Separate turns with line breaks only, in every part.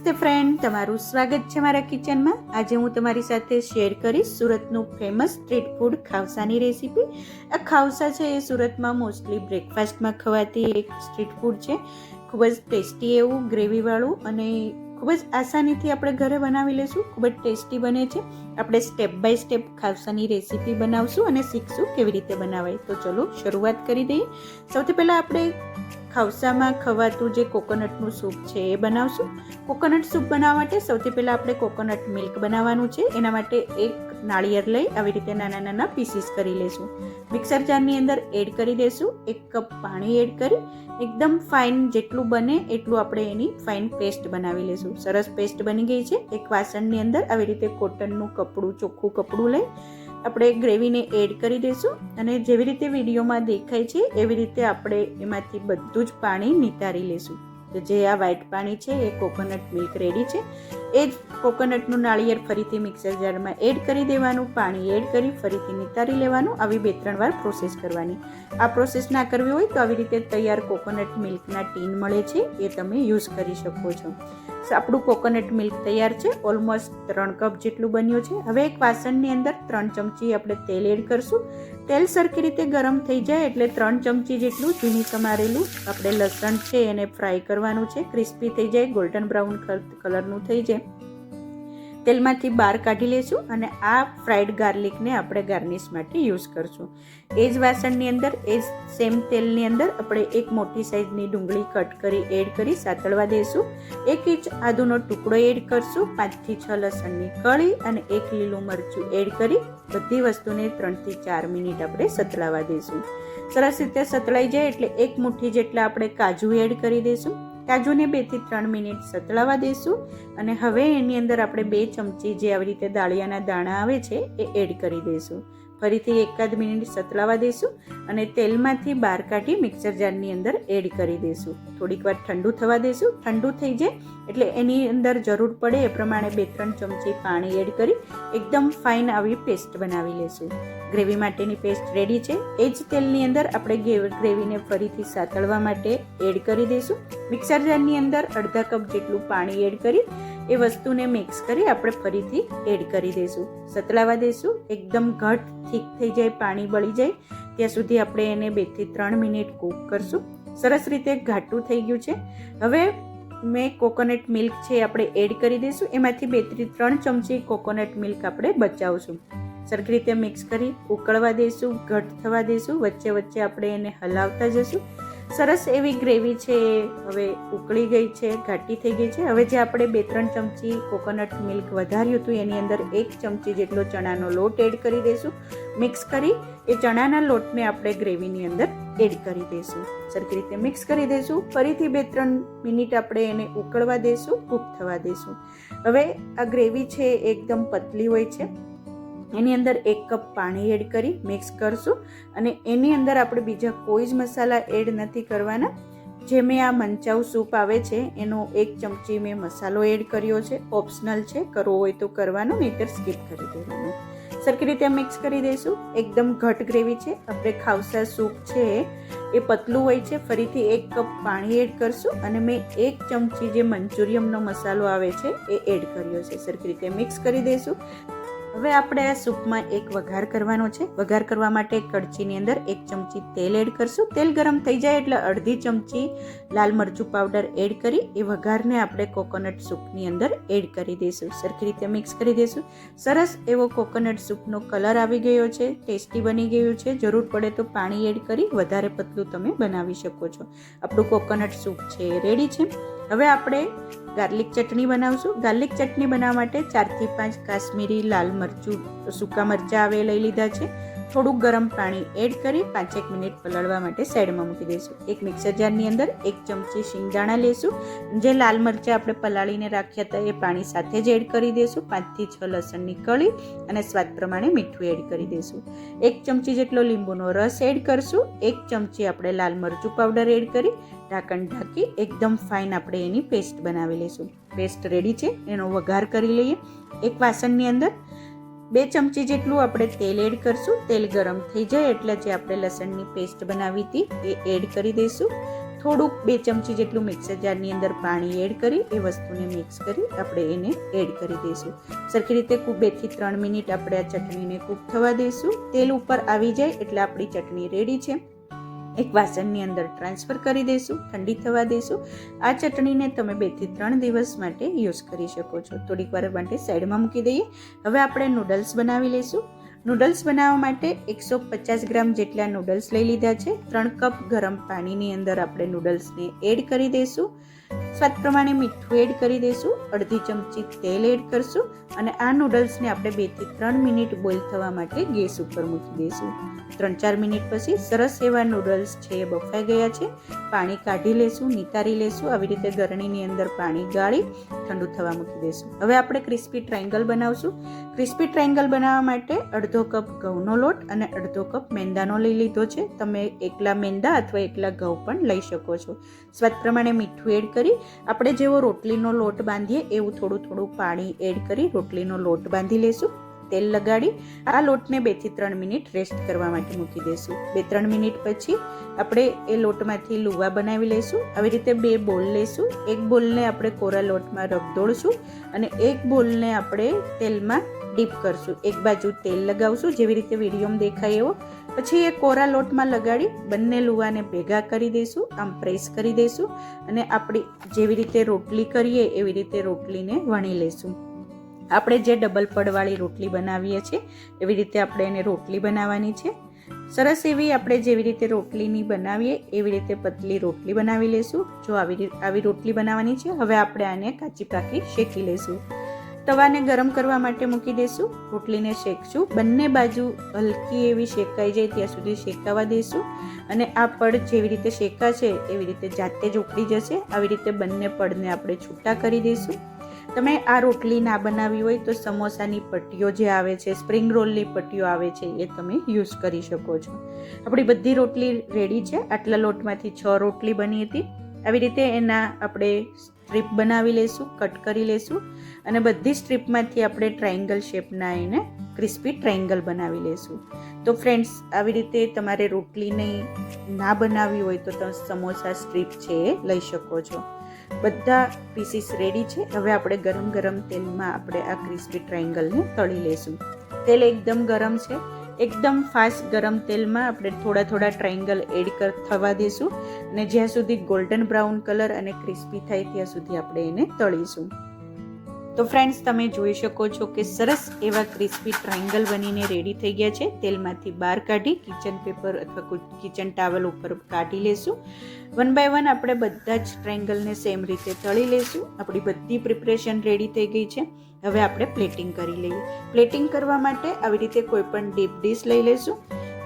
નમસ્તે ફ્રેન્ડ, તમારું સ્વાગત છે મારા કિચનમાં. આજે હું તમારી સાથે શેર કરીશ સુરતનું ફેમસ સ્ટ્રીટ ફૂડ ખાવસાની રેસીપી. આ ખાવસા છે એ સુરતમાં મોસ્ટલી બ્રેકફાસ્ટમાં ખવાતી એક સ્ટ્રીટ ફૂડ છે. ખૂબ જ ટેસ્ટી એવું ગ્રેવીવાળું અને ખૂબ જ આસાનીથી આપણે ઘરે બનાવી લઈશું. ખૂબ જ ટેસ્ટી બને છે. આપણે સ્ટેપ બાય સ્ટેપ ખાવસાની રેસીપી બનાવશું અને શીખશું કેવી રીતે બનાવાય. તો ચલો શરૂઆત કરી દઈએ. સૌથી પહેલાં આપણે ખાવસામાં ખવાતું જે કોકોનટનું સૂપ છે એ બનાવશું. કોકોનટ સૂપ બનાવવા માટે સૌથી પહેલાં આપણે કોકોનટ મિલ્ક બનાવવાનું છે. એના માટે એક નાળિયેર લઈ આવી રીતે નાના નાના પીસીસ કરી લઈશું. મિક્સર જારની અંદર એડ કરી દઈશું. 1 કપ પાણી એડ કરી એકદમ ફાઇન જેટલું બને એટલું આપણે એની ફાઇન પેસ્ટ બનાવી લઈશું. સરસ પેસ્ટ બની ગઈ છે. એક વાસણની અંદર આવી રીતે કોટનનું કપડું, ચોખ્ખું કપડું લઈ આપણે ગ્રેવીને એડ કરી દઈશું અને જેવી રીતે વિડીયોમાં દેખાય છે એવી રીતે આપણે એમાંથી બધું જ પાણી નિતારી લઈશું. તો જે આ વ્હાઈટ પાણી છે એ કોકોનટ મિલ્ક રેડી છે. એ જ કોકોનટનું નાળિયેર ફરીથી મિક્સર જારમાં એડ કરી દેવાનું, પાણી એડ કરી ફરીથી નિતારી લેવાનું. આવી 2-3 વાર પ્રોસેસ કરવાની. આ પ્રોસેસ ના કરવી હોય તો આવી રીતે તૈયાર કોકોનટ મિલ્કના ટીન મળે છે, એ તમે યુઝ કરી શકો છો. આપણું કોકોનટ મિલ્ક તૈયાર છે. ઓલમોસ્ટ 3 કપ જેટલું બન્યું છે. હવે એક વાસણની અંદર 3 ચમચી આપણે તેલ એડ કરશું. તેલ સરખી રીતે ગરમ થઈ જાય એટલે 3 ચમચી જેટલું ઝીણી સમારેલું આપણે લસણ છે એને ફ્રાય કરવાનું છે. ક્રિસ્પી થઈ જાય, ગોલ્ડન બ્રાઉન કલરનું થઈ જાય, તેલમાંથી બહાર કાઢી લઈશું અને આ ફ્રાઈડ ગાર્લિકને આપણે ગાર્નિશ માટે યુઝ કરશું. એ જ વાસણની અંદર એ જ સેમ તેલની અંદર આપણે એક મોટી સાઈઝની ડુંગળી કટ કરી એડ કરી સાતળવા દઈશું. 1 ઇંચ આદુનો ટુકડો એડ કરશું. 5 થી 6 લસણની કળી અને 1 લીલું મરચું એડ કરી બધી વસ્તુને 3 થી 4 મિનિટ આપણે સતળાવા દઈશું. સરસ રીતે સતળાઈ જાય એટલે 1 મુઠ્ઠી જેટલા આપણે કાજુ એડ કરી દઈશું. કાજુને 2 થી 3 મિનિટ સતળાવા દઈશું અને હવે એની અંદર આપણે 2 ચમચી જે આવી રીતે દાળિયાના દાણા આવે છે એ એડ કરી દઈશું. ફરીથી 1 મિનિટ સતળાવા દઈશું અને તેલમાંથી બહાર કાઢી મિક્સર જારની અંદર એડ કરી દઈશું. થોડીક વાર ઠંડુ થવા દઈશું. ઠંડુ થઈ જાય એટલે એની અંદર જરૂર પડે એ પ્રમાણે 2-3 ચમચી પાણી એડ કરી એકદમ ફાઇન આવી પેસ્ટ બનાવી લઈશું. ગ્રેવી માટેની પેસ્ટ રેડી છે. એ જ તેલની અંદર આપણે ગ્રેવીને ફરીથી સાતળવા માટે એડ કરી દઈશું. મિક્સર જારની અંદર અડધા કપ જેટલું પાણી એડ કરી એ વસ્તુને મિક્સ કરી આપણે ફરીથી એડ કરી દઈશું. સતળાવા દઈશું. એકદમ ઘટ થીક થઈ જાય, પાણી બળી જાય ત્યાં સુધી આપણે એને 2 થી 3 મિનિટ કૂક કરશું. સરસ રીતે ઘાટું થઈ ગયું છે. હવે મેં કોકોનટ મિલ્ક છે આપણે એડ કરી દઈશું. એમાંથી 2 થી 3 ચમચી કોકોનટ મિલ્ક આપણે બચાવશું. સરખી રીતે મિક્સ કરી ઉકળવા દઈશું, ઘટ થવા દઈશું. વચ્ચે વચ્ચે આપણે એને હલાવતા જશું. સરસ એવી ગ્રેવી છે હવે ઉકળી ગઈ છે, ઘાટી થઈ ગઈ છે. હવે જે આપણે 2-3 ચમચી કોકોનટ મિલ્ક વધાર્યું હતું એની અંદર 1 ચમચી જેટલો ચણાનો લોટ એડ કરી દઈશું. મિક્સ કરી એ ચણાના લોટને આપણે ગ્રેવીની અંદર એડ કરી દઈશું. સરખી રીતે મિક્સ કરી દઈશું. ફરીથી 2-3 મિનિટ આપણે એને ઉકળવા દઈશું, કૂક થવા દઈશું. હવે આ ગ્રેવી છે એકદમ પતલી હોય છે. એની અંદર 1 કપ પાણી એડ કરી મિક્સ કરશું અને એની અંદર આપણે બીજા કોઈ જ મસાલા એડ નથી કરવાના. જે મેં આ મંચાઉ સૂપ આવે છે એનો 1 ચમચી મેં મસાલો એડ કર્યો છે. ઓપ્શનલ છે, કરવો હોય તો કરવાનો, નહીંતર સ્કીપ કરી દેવાનો. સરખી રીતે મિક્સ કરી દઈશું. એકદમ ઘટ ગ્રેવી છે. આપણે ખાવસા સૂપ છે એ પતલું હોય છે. ફરીથી 1 કપ પાણી એડ કરશું અને મેં 1 ચમચી જે મંચુરિયમનો મસાલો આવે છે એ એડ કર્યો છે. સરખી રીતે મિક્સ કરી દઈશું. હવે આપણે આ સૂપમાં એક વઘાર કરવાનો છે. વઘાર કરવા માટે કડચીની અંદર 1 ચમચી તેલ એડ કરશું. તેલ ગરમ થઈ જાય એટલે અડધી ચમચી લાલ મરચું પાવડર એડ કરી એ વઘારને આપણે કોકોનટ સૂપની અંદર એડ કરી દઈશું. સરખી રીતે મિક્સ કરી દઈશું. સરસ એવો કોકોનટ સૂપનો કલર આવી ગયો છે. ટેસ્ટી બની ગયું છે. જરૂર પડે તો પાણી એડ કરી વધારે પતલું તમે બનાવી શકો છો. આપણું કોકોનટ સૂપ છે એ રેડી છે. હવે આપણે ગાર્લિક ચટણી બનાવશું. ગાર્લિક ચટણી બનાવવા માટે 4 થી 5 કાશ્મીરી લાલ મરચું, સૂકા મરચાં આવે લઈ લીધા છે. થોડુંક ગરમ પાણી એડ કરી 5-1 મિનિટ પલાળવા માટે સાઈડમાં મૂકી દઈશું. એક મિક્સર જારની અંદર 1 ચમચી શિંગદાણા લેશું. જે લાલ મરચાં આપણે પલાળીને રાખ્યા હતા એ પાણી સાથે જ એડ કરી દઈશું. 5 થી 6 લસણની કળી અને સ્વાદ પ્રમાણે મીઠું એડ કરી દઈશું. 1 ચમચી જેટલો લીંબુનો રસ એડ કરશું. 1 ચમચી આપણે લાલ મરચું પાવડર એડ કરી ઢાંકણ ઢાંકી એકદમ ફાઇન આપણે એની પેસ્ટ બનાવી લઈશું. પેસ્ટ રેડી છે. એનો વઘાર કરી લઈએ. એક વાસણની અંદર 2 ચમચી જેટલું આપણે તેલ એડ કરશું. તેલ ગરમ થઈ જાય એટલે જે આપણે લસણની પેસ્ટ બનાવી હતી એ એડ કરી દઈશું. થોડુંક 2 ચમચી જેટલું મિક્સર જારની અંદર પાણી એડ કરી એ વસ્તુને મિક્સ કરી આપણે એને એડ કરી દઈશું. સરખી રીતે 2 થી 3 મિનિટ આપણે આ ચટણીને કૂક થવા દઈશું. તેલ ઉપર આવી જાય એટલે આપણી ચટણી રેડી છે. એક વાસણની અંદર ટ્રાન્સફર કરી દઈશું, ઠંડી થવા દઈશું. આ ચટણીને તમે 2 થી 3 દિવસ માટે યુઝ કરી શકો છો. થોડીક વાર માટે સાઈડમાં મૂકી દઈએ. હવે આપણે નૂડલ્સ બનાવી લઈશું. નૂડલ્સ બનાવવા માટે 150 ગ્રામ જેટલા નૂડલ્સ લઈ લીધા છે. 3 કપ ગરમ પાણીની અંદર આપણે નૂડલ્સને એડ કરી દઈશું. સ્વાદ પ્રમાણે મીઠું એડ કરી દઈશું. અડધી ચમચી તેલ એડ કરશું અને આ નૂડલ્સને આપણે 2 થી 3 મિનિટ બોઇલ થવા માટે ગેસ ઉપર મૂકી દઈશું. 3-4 મિનિટ પછી સરસ એવા નૂડલ્સ છે એ બફાઈ ગયા છે. પાણી કાઢી લેશું, નિતારી લેશું. આવી રીતે ગરણીની અંદર પાણી ગાળી ઠંડુ થવા મૂકી દઈશું. હવે આપણે ક્રિસ્પી ટ્રાયંગલ બનાવશું. ક્રિસ્પી ટ્રાયંગલ બનાવવા માટે અડધો કપ ઘઉંનો લોટ અને અડધો કપ મેંદાનો લઈ લીધો છે. તમે એકલા મેંદા અથવા એકલા ઘઉં પણ લઈ શકો છો. સ્વાદ પ્રમાણે મીઠું એડ કરી આપણે જેવો રોટલીનો લોટ બાંધીએ એવું થોડું પાણી એડ કરી રોટલીનો લોટ બાંધી લેશું. તેલ લગાડી આ લોટને 2 થી 3 મિનિટ રેસ્ટ કરવા માટે મૂકી દઈશું. 2-3 મિનિટ પછી આપણે એ લોટમાંથી લુવા બનાવી લઈશું. આવી રીતે 2 બોલ લઈશું. એક બોલને આપણે કોરા લોટમાં રગદોળશું અને એક બોલને આપણે તેલમાં ડીપ કરશું. એક બાજુ તેલ લગાવશું જેવી રીતે વિડીયોમાં દેખાય એવો. પછી એ કોરા લોટમાં લગાડી બંને લુવાને ભેગા કરી દઈશું, આમ પ્રેસ કરી દઈશું અને આપણી જેવી રીતે રોટલી કરીએ એવી રીતે રોટલીને વણી લઈશું. આપણે જે ડબલ પડવાળી રોટલી બનાવીએ છીએ એવી રીતે આપણે એને રોટલી બનાવવાની છે. સરસ એવી આપણે જેવી રીતે રોટલીની બનાવીએ એવી રીતે પતલી રોટલી બનાવી લઈશું. જો આવી રોટલી બનાવવાની છે. હવે આપણે આને કાચી પાકી શેકી લઈશું. તવાને ગરમ કરવા માટે મૂકી દઈશું. રોટલીને શેકશું. બંને બાજુ હલકી એવી શેકાઈ જાય ત્યાં સુધી શેકાવા દઈશું અને આ પડ જેવી રીતે શેકાશે એવી રીતે જાતે જ ઉકળી જશે. આવી રીતે બંને પડને આપણે છૂટા કરી દઈશું. તમે આ રોટલી ના બનાવી હોય તો સમોસાની પટ્ટીઓ જે આવે છે, સ્પ્રિંગ રોલની પટ્ટીઓ આવે છે એ તમે યુઝ કરી શકો છો. આપણી બધી રોટલી રેડી છે. આટલા લોટમાંથી 6 રોટલી બની હતી. આવી રીતે એના આપણે સ્ટ્રીપ બનાવી લઈશું, કટ કરી લઈશું અને બધી સ્ટ્રીપમાંથી આપણે ટ્રાયંગલ શેપના એને ક્રિસ્પી ટ્રાયંગલ બનાવી લઈશું. તો ફ્રેન્ડ્સ, આવી રીતે તમારે રોટલીને ના બનાવી હોય તો તમે સમોસા સ્ટ્રીપ છે એ લઈ શકો છો. બધા પીસીસ રેડી છે. હવે આપણે ગરમ તેલમાં આપણે આ ક્રિસ્પી ટ્રાયંગલને તળી લઈશું. તેલ એકદમ ગરમ છે. એકદમ ફાસ્ટ ગરમ તેલમાં આપણે થોડા ટ્રાયંગલ એડ થવા દઈશું અને જ્યાં સુધી ગોલ્ડન બ્રાઉન કલર અને ક્રિસ્પી થાય ત્યાં સુધી આપણે એને તળીશું. તો ફ્રેન્ડ્સ, તમે જોઈ શકો છો કે સરસ એવા ક્રિસ્પી ટ્રાયંગલ બનીને રેડી થઈ ગયા છે. તેલમાંથી બહાર કાઢી કિચન પેપર અથવા કિચન ટાવલ ઉપર કાઢી લેશું. 1 બાય 1 આપણે બધા જ ટ્રાયંગલને સેમ રીતે તળી લેશું. આપણી બધી પ્રિપરેશન રેડી થઈ ગઈ છે. હવે આપણે પ્લેટિંગ કરી લઈએ. પ્લેટિંગ કરવા માટે આવી રીતે કોઈ પણ ડીપ ડીશ લઈ લઈશું.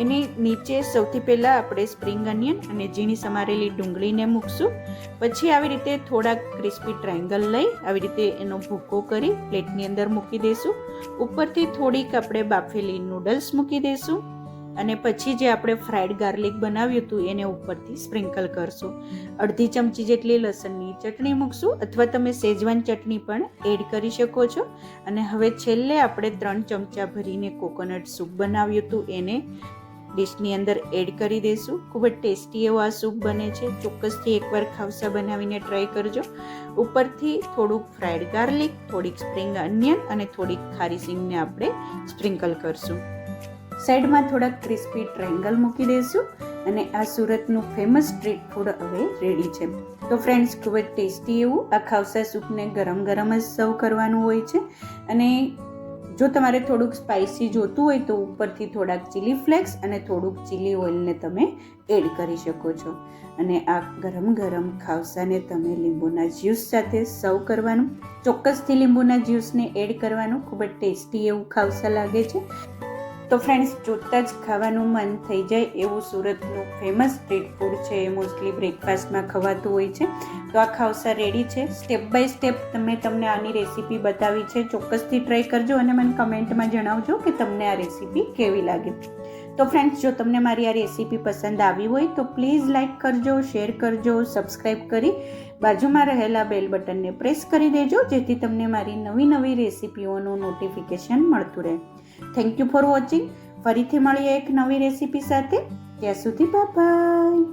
એની નીચે સૌથી પહેલાં આપણે સ્પ્રિંગ અનિયન અને ઝીણી સમારેલી ડુંગળીને મૂકશું. પછી આવી રીતે થોડાક ક્રિસ્પી ટ્રાયંગલ લઈ આવી રીતે એનો ભૂકો કરી પ્લેટની અંદર મૂકી દઈશું. ઉપરથી થોડીક આપણે બાફેલી નૂડલ્સ મૂકી દઈશું અને પછી જે આપણે ફ્રાઈડ ગાર્લિક બનાવ્યું હતું એને ઉપરથી સ્પ્રિંકલ કરશું. અડધી ચમચી જેટલી લસણની ચટણી મૂકશું અથવા તમે શેજવાન ચટણી પણ એડ કરી શકો છો. અને હવે છેલ્લે આપણે 3 ચમચા ભરીને કોકોનટ સૂપ બનાવ્યું હતું એને ડીશની અંદર એડ કરી દઈશું. ખૂબ જ ટેસ્ટી એવો આ સૂપ બને છે. ચોક્કસથી એકવાર ખાવસા બનાવીને ટ્રાય કરજો. ઉપરથી થોડુંક ફ્રાઈડ ગાર્લિક, થોડીક સ્પ્રિંગ અનિયન અને થોડીક ખારી સિંગને આપણે સ્પ્રિંકલ કરશું. સાઈડમાં થોડાક ક્રિસ્પી ટ્રાયંગલ મૂકી દઈશું અને આ સુરતનું ફેમસ સ્ટ્રીટ ફૂડ હવે રેડી છે. તો ફ્રેન્ડ્સ, ખૂબ જ ટેસ્ટી એવું આ ખાવસા સૂપને ગરમ જ સર્વ કરવાનું હોય છે. અને જો તમારે થોડુંક સ્પાઇસી જોતું હોય તો ઉપરથી થોડાક ચીલી ફ્લેક્સ અને થોડુંક ચીલી ઓઇલને તમે એડ કરી શકો છો. અને આ ગરમ ખાવસાને તમે લીંબુના જ્યુસ સાથે સર્વ કરવાનું. ચોક્કસથી લીંબુના જ્યુસને એડ કરવાનું. ખૂબ જ ટેસ્ટી એવું ખાવસા લાગે છે. તો ફ્રેન્ડ્સ, જોતાં જ ખાવાનું મન થઈ જાય એવું સુરતનું ફેમસ સ્ટ્રીટ ફૂડ છે. એ મોસ્ટલી બ્રેકફાસ્ટમાં ખવાતું હોય છે. તો આ ખાવસા રેડી છે. સ્ટેપ બાય સ્ટેપ તમને આની રેસીપી બતાવી છે. ચોક્કસથી ટ્રાય કરજો અને મને કમેન્ટમાં જણાવજો કે તમને આ રેસીપી કેવી લાગી. તો ફ્રેન્ડ્સ, જો તમને મારી આ રેસીપી પસંદ આવી હોય તો પ્લીઝ લાઇક કરજો, શેર કરજો, સબસ્ક્રાઈબ કરી બાજુમાં રહેલા બેલ બટનને પ્રેસ કરી દેજો જેથી તમને મારી નવી રેસીપીઓનું નોટિફિકેશન મળતું રહે. Thank you for watching. ફરીથી મળીએ એક નવી રેસીપી સાથે. ત્યાં સુધી બાય બાય.